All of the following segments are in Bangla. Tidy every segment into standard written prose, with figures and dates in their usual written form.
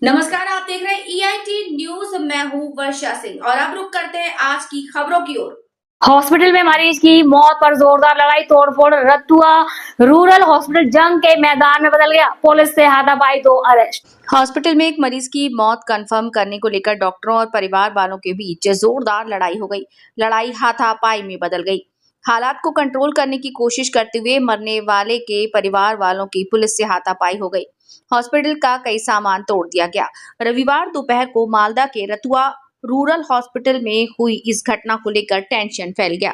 नमस्कार, आप देख रहे हैं EIT न्यूज। मैं हूं वर्षा सिंह और अब रुक करते हैं आज की खबरों की ओर। हॉस्पिटल में मरीज की मौत पर जोरदार लड़ाई तोड़फोड़। रतुआ रूरल हॉस्पिटल जंग के मैदान में बदल गया। पुलिस से हाथापाई, 2 अरेस्ट। हॉस्पिटल में एक मरीज की मौत कंफर्म करने को लेकर डॉक्टरों और परिवार वालों के बीच जोरदार लड़ाई हो गई। लड़ाई हाथापाई में बदल गई। हालात को कंट्रोल करने की कोशिश करते हुए मरने वाले के परिवार वालों की पुलिस से हाथापाई हो गई। हॉस्पिटल का कई सामान तोड़ दिया गया। रविवार दोपहर को मालदा के रतुआ रूरल हॉस्पिटल में हुई इस घटना को लेकर टेंशन फैल गया।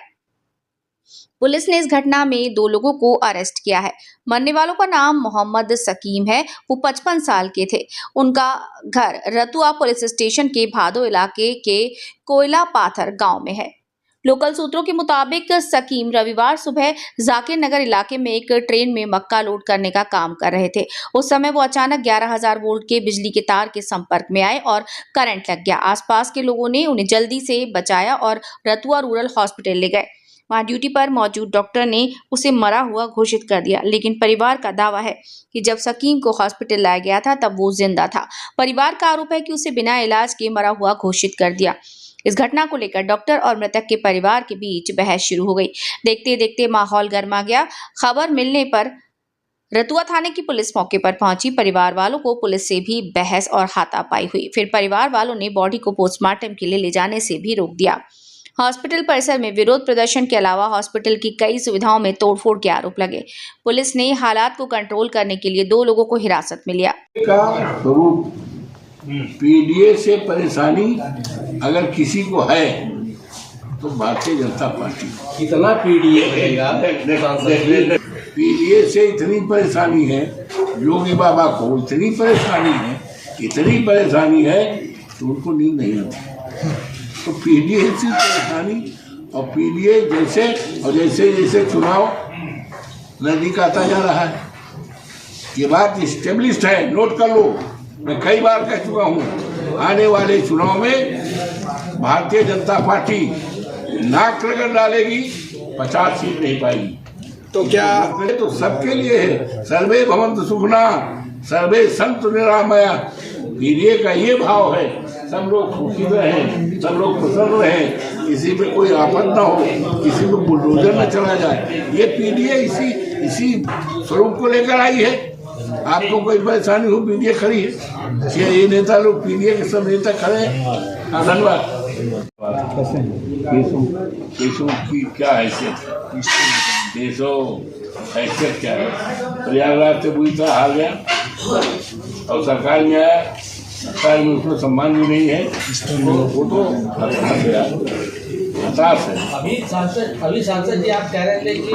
पुलिस ने इस घटना में 2 लोगों को अरेस्ट किया है। मरने वालों का नाम मोहम्मद सकीम है। वो 55 साल के थे। उनका घर रतुआ पुलिस स्टेशन के भादो इलाके के कोयला पाथर गांव में है। लोकल सूत्रों के मुताबिक सकीम रविवार सुबह जाकिर नगर इलाके में एक ट्रेन में मक्का लोड करने का काम कर रहे थे। उस समय वो अचानक 11,000 वोल्ट के बिजली के तार के संपर्क में आए और करंट लग गया। आसपास के लोगों ने उन्हें जल्दी से बचाया और रतुआ रूरल हॉस्पिटल ले गए। वहां ड्यूटी पर मौजूद डॉक्टर ने उसे मरा हुआ घोषित कर दिया, लेकिन परिवार का दावा है कि जब सकीम को हॉस्पिटल लाया गया था तब वो जिंदा था। परिवार का आरोप है कि उसे बिना इलाज के मरा हुआ घोषित कर दिया। इस घटना को लेकर डॉक्टर और मृतक के परिवार के बीच बहस शुरू हो गई। देखते देखते माहौल गर्मा गया। खबर मिलने पर रतुआ थाने की पुलिस मौके पर पहुंची। परिवार वालों को पुलिस से भी बहस और हाथापाई हुई। फिर परिवार वालों ने बॉडी को पोस्टमार्टम के लिए ले जाने से भी रोक दिया। हॉस्पिटल परिसर में विरोध प्रदर्शन के अलावा हॉस्पिटल की कई सुविधाओं में तोड़फोड़ के आरोप लगे। पुलिस ने हालात को कंट्रोल करने के लिए 2 लोगों को हिरासत में लिया। पीडीए से परेशानी अगर किसी को है तो भारतीय जनता पार्टी। कितना पीडीए रहेगा? पीडीए से इतनी परेशानी है, योगी बाबा को इतनी परेशानी है तो उनको नींद नहीं आती। तो पीडीए से परेशानी और पीडीए जैसे चुनाव नजदीक आता जा रहा है, ये बात स्टेब्लिश्ड है, नोट कर लो। मैं कई बार कह चुका हूँ, आने वाले चुनाव में भारतीय जनता पार्टी नाक रगड़ डालेगी, 50 सीट नहीं पाएगी। तो क्या तो सबके लिए है, सर्वे भवन्तु सुखिनः, सर्वे सन्तु निरामया। पीडीए का ये भाव है, सब लोग खुशी रहें, सब लोग प्रसन्न रहें, किसी पे कोई आफत ना हो, किसी को बुलडोजर न चला जाए। ये पीडीए इसी स्वरूप को लेकर आई है। आपको कोई परेशानी हो, पीडीए खड़ी है। ये नेता लोग, पीडीए के सब नेता खड़े हैं। धन्यवाद। केसों की क्या हैसियत है? हैसियत क्या है? प्रयागराज से बुरी तरह हार गया और सरकार में आया, सरकार में उसको सम्मान भी नहीं है, वो तो हताश है। अभी सांसद जी आप कह रहे थे कि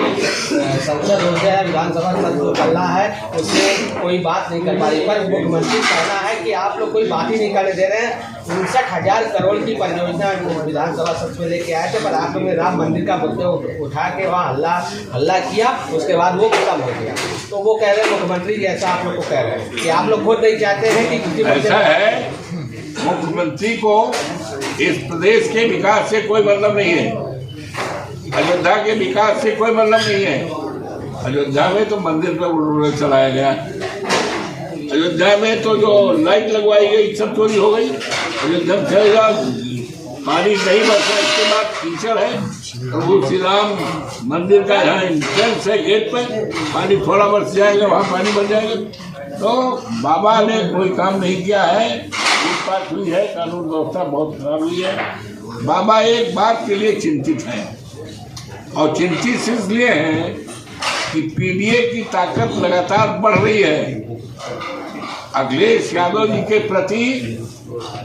संसद हो गया, विधानसभा सत्र जो चल रहा है उसमें कोई बात नहीं कर पा रही, पर मुख्यमंत्री कहना है कि आप लोग कोई बात ही नहीं करने दे रहे हैं। 59,000 करोड़ की परियोजना विधानसभा सत्र में लेके आए थे, पर आप लोग ने राम मंदिर का मुद्दे उठा के वहाँ हल्ला किया, उसके बाद वो खत्म हो गया। तो वो कह रहे हैं मुख्यमंत्री जैसा आप लोग को कह रहे हैं कि आप लोग खुद नहीं चाहते हैं कि ऐसा है। मुख्यमंत्री को इस प्रदेश के विकास से कोई मतलब नहीं है, अयोध्या के विकास से कोई मतलब नहीं है। अयोध्या में तो मंदिर पर चलाया गया, अयोध्या में तो जो लाइट लगवाई गई सब चोरी हो गई। अयोध्या में चलेगा, पानी नहीं बरसा, इसके बाद कीचड़ है। प्रभु श्री राम मंदिर का यहाँ एंट्रेंस है, गेट पे पानी थोड़ा बरस जाएगा, वहाँ पानी बन जाएगा। तो बाबा ने कोई काम नहीं किया है, लूटपाट हुई है, कानून व्यवस्था बहुत खराब हुई है। बाबा एक बात के लिए चिंतित है, और चिंतित इसलिए है कि पीडीए की ताकत लगातार बढ़ रही है। अखिलेश यादव जी के प्रति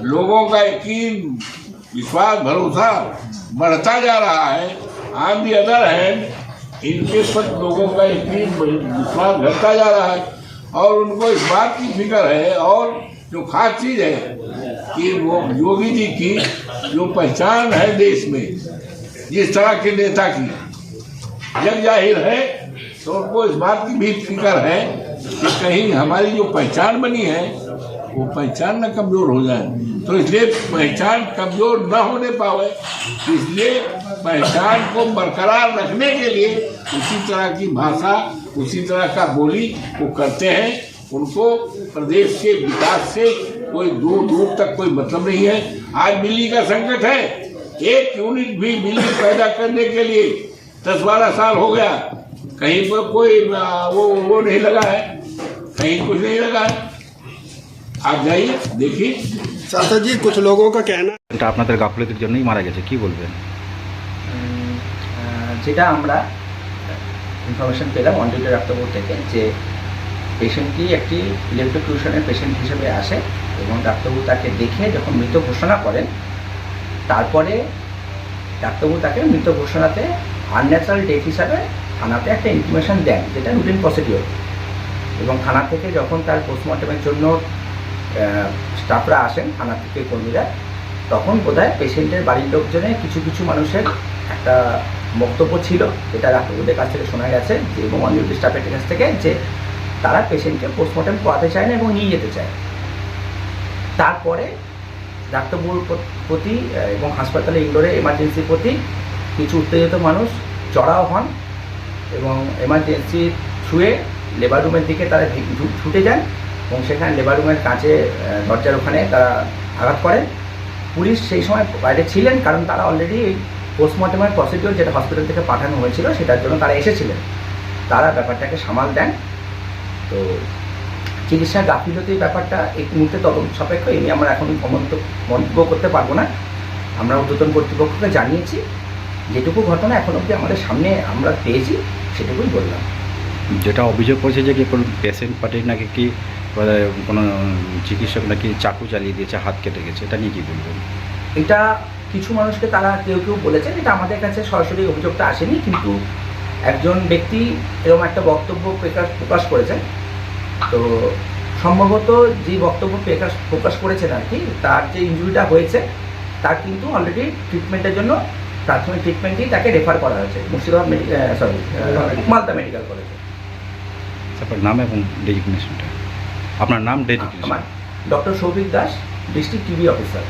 लोगों का यकीन, विश्वास, भरोसा बढ़ता जा रहा है। ऑन दी अदर हैंड इनके प्रति लोगों का यकीन, विश्वास घटता जा रहा है, और उनको इस बात की फिक्र है। और जो खास चीज़ है कि वो योगी जी की जो पहचान है देश में, जिस तरह के नेता की जग जाहिर है, तो उनको इस बात की भी फिक्र है कि कहीं हमारी जो पहचान बनी है वो पहचान न कमज़ोर हो जाए। तो इसलिए पहचान कमज़ोर न होने पावे, इसलिए पहचान को बरकरार रखने के लिए उसी तरह की भाषा, उसी तरह का बोली वो करते हैं। उनको प्रदेश के विकास से कोई दूर दूर तक कोई मतलब नहीं है। आज बिजली का संकट है, एक यूनिट भी बिजली पैदा करने के लिए 10-12 साल हो गया, कहीं पर कोई वो नहीं लगा है, कहीं कुछ नहीं लगा है। आप जाइए देखिए। सांसद जी, कुछ लोगों का कहना এটা আপনাদের গাফলতির জন্যই মারা গেছে, কি বলবেন? যেটা আমরা ইনফরমেশন পেলাম অন ডিউটি ডাক্তারবাবু থেকে যে পেশেন্টটি একটি ইলেকট্রোকিউশনের পেশেন্ট হিসেবে আসে এবং ডাক্তারবাবু তাকে দেখে যখন মৃত ঘোষণা করেন, তারপরে ডাক্তারবাবু তাকে মৃত ঘোষণাতে আনন্যাচারাল ডেথ হিসাবে থানাতে একটা ইনফরমেশন দেন, যেটা রুটিন প্রসিডিওর। এবং থানা থেকে যখন তার পোস্টমর্টমের জন্য স্টাফরা আসেন, থানা থেকে কর্মীরা, তখন বোধহয় পেশেন্টের বাড়ির লোকজনে কিছু কিছু মানুষের একটা বক্তব্য ছিল, যেটা ডাক্তারবাবুদের কাছ থেকে শোনা গেছে যে এবং অন ডিউটি স্টাফের কাছ থেকে, যে তারা পেশেন্টকে পোস্টমর্টম করাতে চায় না এবং নিয়ে যেতে চায়। তারপরে ডাক্তারবাবুর প্রতি এবং হাসপাতালে ইনডোরে এমার্জেন্সির প্রতি কিছু উত্তেজিত মানুষ চড়াও হন এবং এমার্জেন্সি থ্রুয়ে লেবার রুমের দিকে তারা ছুটে যান এবং সেখানে লেবার রুমের কাছে দরজার ওখানে তারা আঘাত করেন। পুলিশ সেই সময় বাইরে ছিলেন, কারণ তারা অলরেডি পোস্টমর্টমের প্রসিডিওর যেটা হসপিটাল থেকে পাঠানো হয়েছিল সেটার জন্য তারা এসেছিলেন। তারা ব্যাপারটাকে সামাল দেন। তো চিকিৎসা গাফিলতির ব্যাপারটা এই মুহূর্তে তদন্ত সাপেক্ষ, এই নিয়ে আমরা এখন মন্তব্য করতে পারবো না। আমরা ঊর্ধ্বতন কর্তৃপক্ষকে জানিয়েছি, যেটুকু ঘটনা এখন অবধি আমাদের সামনে আমরা পেয়েছি সেটুকুই বললাম। যেটা অভিযোগ করেছে যে কোনো পেশেন্ট পার্টির নাকি কি কোনো চিকিৎসক নাকি চাকু চালিয়ে দিয়েছে, হাত কেটে গেছে, এটা নিয়ে কী বলবেন? এটা কিছু মানুষকে তারা কেউ কেউ বলেছেন, এটা আমাদের কাছে সরাসরি অভিযোগটা আসেনি, কিন্তু একজন ব্যক্তি এরকম একটা বক্তব্য প্রকাশ করেছেন। তো সম্ভবত যে বক্তব্য প্রকাশ করেছেন আর কি, তার যে ইনজুরিটা হয়েছে তার কিন্তু অলরেডি ট্রিটমেন্টের জন্য প্রাথমিক ট্রিটমেন্টেই তাকে রেফার করা হয়েছে মুর্শিদাবাদ মালদা মেডিকেল কলেজে। আপনার নাম এবং ডেজিগনেশনটা? আপনার নাম ডেজিগনেশন? আমার doctor Souvik Das, district TB officer.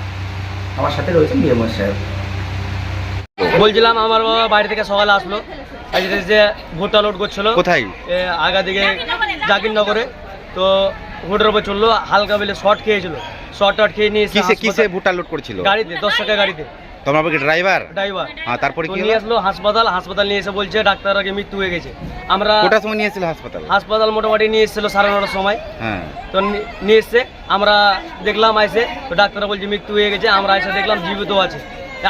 আমার সাথে রয়েছেন বিএমও সাহেব। বলছিলাম আমার বাবা বাড়ি থেকে সকালে আসলো, যে ভুট্টা লোড করছিল কোথায়? আগা দিকে জাকিরনগরে। তো ভুটার উপর চললো, হালকা বেলে শর্ট খেয়েছিল, শর্ট খেয়ে নিয়ে কিসে ভুট্টা লোড করেছিল? গাড়িতে, 10 টাকা গাড়িতে। তোমার ড্রাইভার? হ্যাঁ। তারপরে কি নিয়ে আসলো হাসপাতাল নিয়ে এসে বলছে ডাক্তার আগে মৃত্যু হয়ে গেছে। আমরা কটার সময় নিয়ে এসেছিল হাসপাতাল? মোটামুটি নিয়ে এসেছিল 9:30 সময়। হ্যাঁ। তো নিয়ে এসছে, আমরা দেখলাম আইসে, তো ডাক্তার বলছে মৃত্যু হয়ে গেছে। আমরা এসে দেখলাম জীবিত আছে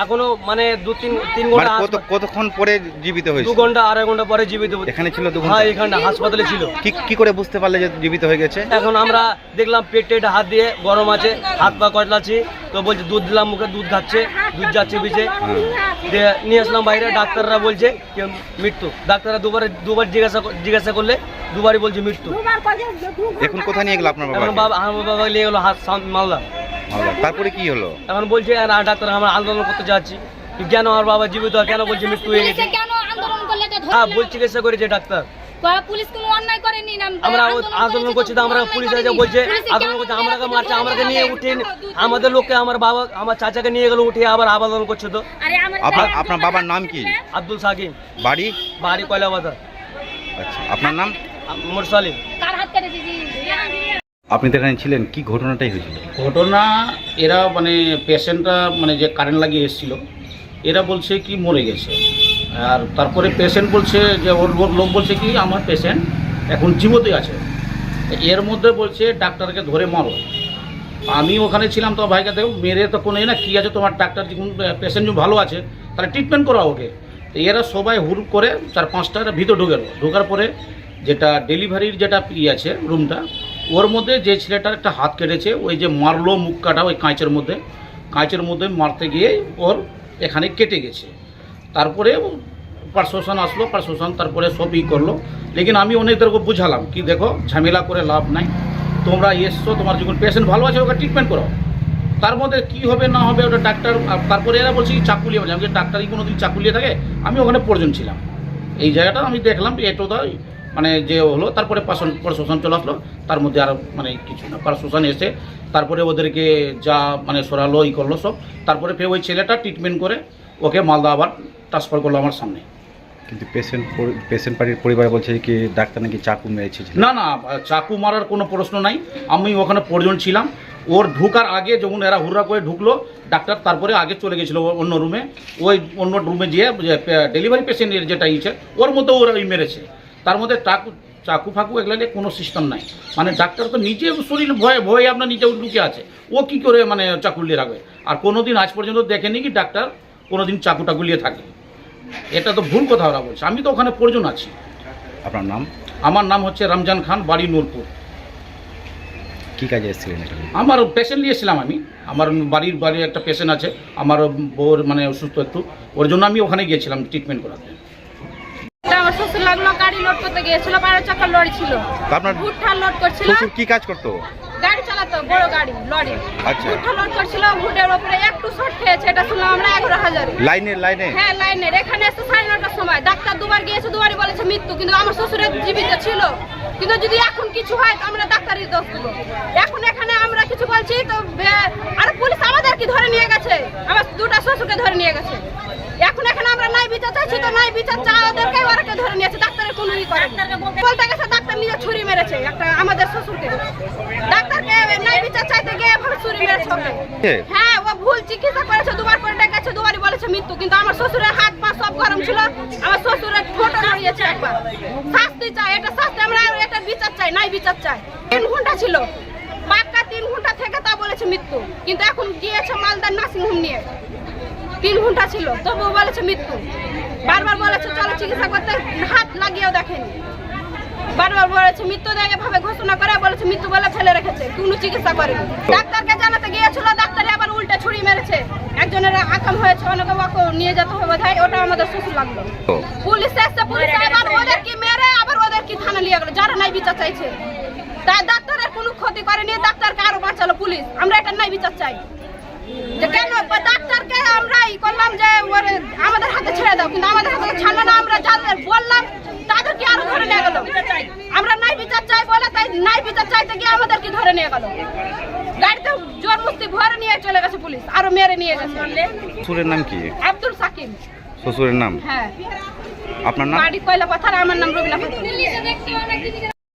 এখনো, মানে 2-3 ঘন্টা। কতক্ষণ পরে জীবিত হয়েছে? 2 ঘন্টা 2.5 ঘন্টা পরে জীবিত। এখানে ছিল 2 ঘন্টা? হ্যাঁ, এখানে হাসপাতালে ছিল। কি করে বুঝতে পারলে যে জীবিত হয়ে গেছে? এখন আমরা দেখলাম পেটে হাত দিয়ে গরম আছে, হাত পা কচলাচ্ছি। তো বলছে দুধ দিলাম মুখে, দুধ খাচ্ছে, দুধ যাচ্ছে পিছে। নিয়ে আসলাম বাইরে, ডাক্তাররা বলছে মৃত্যু। ডাক্তাররা দুবার জিজ্ঞাসা করলে দুবারই বলছে মৃত্যু। এখন কোথায় নিয়ে গেল আপনার বাবা? আমার বাবা নিয়ে গেলো মালদা। তারপরে কি হলো? এখন বলছে ডাক্তার আমরা আন্দোলন করতে যাচ্ছি, কেন আমার বাবা জীবিত, কেন বলছে মৃত্যু হয়ে গেছে। হ্যাঁ, বল চিকিৎসা করেছে ডাক্তার। পুলিশ কোনো অন্যায় করেনি। আমরা আন্দোলন করছি, তো আমরা পুলিশ বলছে আন্দোলন করছে, আমরাকে মারছে, আমাকে নিয়ে উঠে আমাদের লোককে, আমার বাবা আমার চাচাকে নিয়ে গেল উঠে, আবার আন্দোলন করছে। তো আপনার বাবার নাম কি? আব্দুল সাকিম। বাড়ি কয়লা বাজার। আচ্ছা, আপনার নাম? মুরসালিম। আপনি তো এখানে ছিলেন, কি ঘটনাটাই হয়েছিল? ঘটনা, এরা মানে পেশেন্টরা মানে যে কারেন্ট লাগিয়ে এসেছিল, এরা বলছে কি মরে গেছে। আর তারপরে পেশেন্ট বলছে যে ওর লোক বলছে কি আমার পেশেন্ট এখন জীবিতই আছে। এর মধ্যে বলছে ডাক্তারকে ধরে মারো। আমি ওখানে ছিলাম, তো ভাইকে দেখো মেরে তো কোনো না, কী আছে তোমার ডাক্তার, যখন পেশেন্ট যদি ভালো আছে তাহলে ট্রিটমেন্ট করা ওকে। তো এরা সবাই হুড় করে 4-5টা ভিতর ঢোকার পরে যেটা ডেলিভারির যেটা আছে রুমটা, ওর মধ্যে যে ছেলেটার একটা হাত কেটেছে, ওই যে মারলো মুখ কাটা, ওই কাঁচের মধ্যে মারতে গিয়ে ওর এখানে কেটে গেছে। তারপরে প্রশাসন আসলো, তারপরে সব করলো। লেকিন আমি অনেকদেরকে বুঝালাম কি দেখো ঝামেলা করে লাভ নাই, তোমরা এসছো, তোমার যখন পেশেন্ট ভালো আছে ওকে ট্রিটমেন্ট করো, তার মধ্যে কী হবে না হবে ওটা ডাক্তার। তারপরে এরা বলছে কি চাকুলিয়ে, আমি ডাক্তারই কোনো দিন চাকুলিয়ে থাকে, আমি ওখানে প্রয়োজন ছিলাম। এই জায়গাটা আমি দেখলাম এটোটা মানে যে হলো। তারপরে প্রশাসন চলে আসলো, তার মধ্যে আর মানে কিছু না, প্রশাসন এসে তারপরে ওদেরকে যা মানে সরালো করলো সব। তারপরে ফের ওই ছেলেটা ট্রিটমেন্ট করে ওকে মালদা আবার ট্রান্সফার করলো আমার সামনে। কিন্তু পেশেন্ট পার্টির পরিবার বলছে কি ডাক্তার নাকি চাকু মেরেছে। না, চাকু মারার কোনো প্রশ্ন নাই। আমি ওখানে প্রয়োজন ছিলাম, ওর ঢুকার আগে যখন এরা হুররা করে ঢুকলো ডাক্তার তারপরে আগে চলে গেছিলো অন্য রুমে, ওই অন্য রুমে গিয়ে ডেলিভারি পেশেন্টের যেটা ইচ্ছে ওর মধ্যে ওরা ওই মেরেছে। তার মধ্যে চাকু ফাকু এগুলো কোনো সিস্টেম নাই, মানে ডাক্তার তো নিজে শরীর ভয়ে আপনার নিজে ঢুকে আছে, ও কি করে মানে চাকুলিয়ে রাখবে? আর কোনোদিন আজ পর্যন্ত দেখেনি কি ডাক্তার কোনোদিন চাকু টাকুলিয়ে থাকে, এটা তো ভুল কথা ওরা বলছে। আমি তো ওখানে প্রয়োজন আছি। আপনার নাম? আমার নাম হচ্ছে রমজান খান, বাড়ি নূরপুর। কী কাজে এসেছিলেন এখানে? আমার পেশেন্ট নিয়েছিলাম আমি, আমার বাড়ির একটা পেশেন্ট আছে, আমার বউর মানে অসুস্থ একটু, ওর জন্য আমি ওখানে গিয়েছিলাম ট্রিটমেন্ট করাতে। আমার শ্বশুর লাগলো গাড়ি লোড করতে গিয়েছিল, 12 চাকার লরি ছিল, আপনার ভুট্টা লোড করছিল। শ্বশুর কি কাজ করতো? গাড়ি চালাতো, বড় গাড়ি লরি। আচ্ছা। ভুট্টা লোড করছিল, ভুটের উপরে একটু শর্ট খেয়েছে, এটা শুনলাম আমরা 11,000। লাইনে? হ্যাঁ লাইনের। এখানে এসে 9:30টার সময় ডাক্তার দুবার গিয়েছে, দুবারই বলেছে মৃত্যু, কিন্তু আমার শ্বশুরের জীবিত ছিল। কিন্তু যদি এখন কিছু হয় তো আমরা ডাক্তারই দোষ দেবো। এখন এখানে আমরা কিছু বলছি তো আর পুলিশ আমাদের কি ধরে নিয়ে গেছে, আমার দুটা শ্বশুরকে ধরে নিয়ে গেছে। এখন এখানে আমরা নাই বিচার চাইছি, তো নাই বিচার চাওয়াদেরকে ওরাকে ধরে নিয়েছে, ডাক্তারের কোনো ই করে বলতে গেছে ডাক্তার নিজে ছুরি মেরেছে একটা আমাদের শ্বশুরকে। ডাক্তারকে নাই বিচার চাইতে গিয়ে এভাবে ছুরি মেরেছে ওকে। হ্যাঁ, ও ভুল চিকিৎসা করেছে, দুবার করে ডেকেছে, দুবারই বলেছে মৃত্যু, কিন্তু আমার শ্বশুরের হাত পা সব গরম ছিল, আমার শ্বশুরের ঠোঁট নড়িয়েছে একবার। শাস্তি চাই, এটা শাস্তি, আমরা এটা বিচার চাই, নাই বিচার চাই। 3 ঘন্টা ছিল, পাক্কা 3 ঘন্টা থেকে তা বলেছে মৃত্যু, কিন্তু এখন গিয়েছে মালদার নার্সিংহোম নিয়ে। 3 ঘন্টা ছিল তবু বলেছে মৃত্যু। বারবার বলেছে চলো চিকিৎসা করতে, হাত লাগিয়েও দেখেনি। বারবার বলেছে মৃত্যু দেখে ভাবে ঘোষণা করে বলেছে মৃত্যু বলে ফেলে রেখেছে, কোনো চিকিৎসা করেনি। ডাক্তারকে জানাতে গিয়েছিল, ডাক্তারে আবার উল্টে ছুরি মেরেছে। একজনের আকাম হয়েছে, অনেকে নিয়ে যেতে হবে বোধহয়, ওটা আমাদের শ্বশুর লাগলো। পুলিশ এসছে, পুলিশ আবার ওদের কি মেরে আবার ওদের কি থানা নিয়ে গেল, যারা নাই বিচার চাইছে। তাই ডাক্তারের কোনো ক্ষতি করেনি, ডাক্তারকে আরো বাঁচালো পুলিশ। আমরা এটা নাই বিচার চাই, যে কেন ডাক্তারকে আমরা ই করলাম যে আমাদের হাতে ছেড়ে দাও, কিন্তু আমাদের হাতে ছাড়লো না। আমরা যাদের বললাম তাদেরকে আরো ধরে নিয়ে গেল। আমরা নাই বিচার চাই বলে তাই নাই বিচার চাইতে গিয়ে আমাদেরকে ধরে নিয়ে গেল, গাড়িতে জোর মুস্তি ভরে নিয়ে চলে গেছে পুলিশ, আরো মেরে নিয়ে গেছে। শ্বশুরের নাম কি? আব্দুল সাকিব শ্বশুরের নাম? হ্যাঁ। আপনার নাম? বাড়ি কয়লা পাথার, আমার নাম রবিনা খাতুন।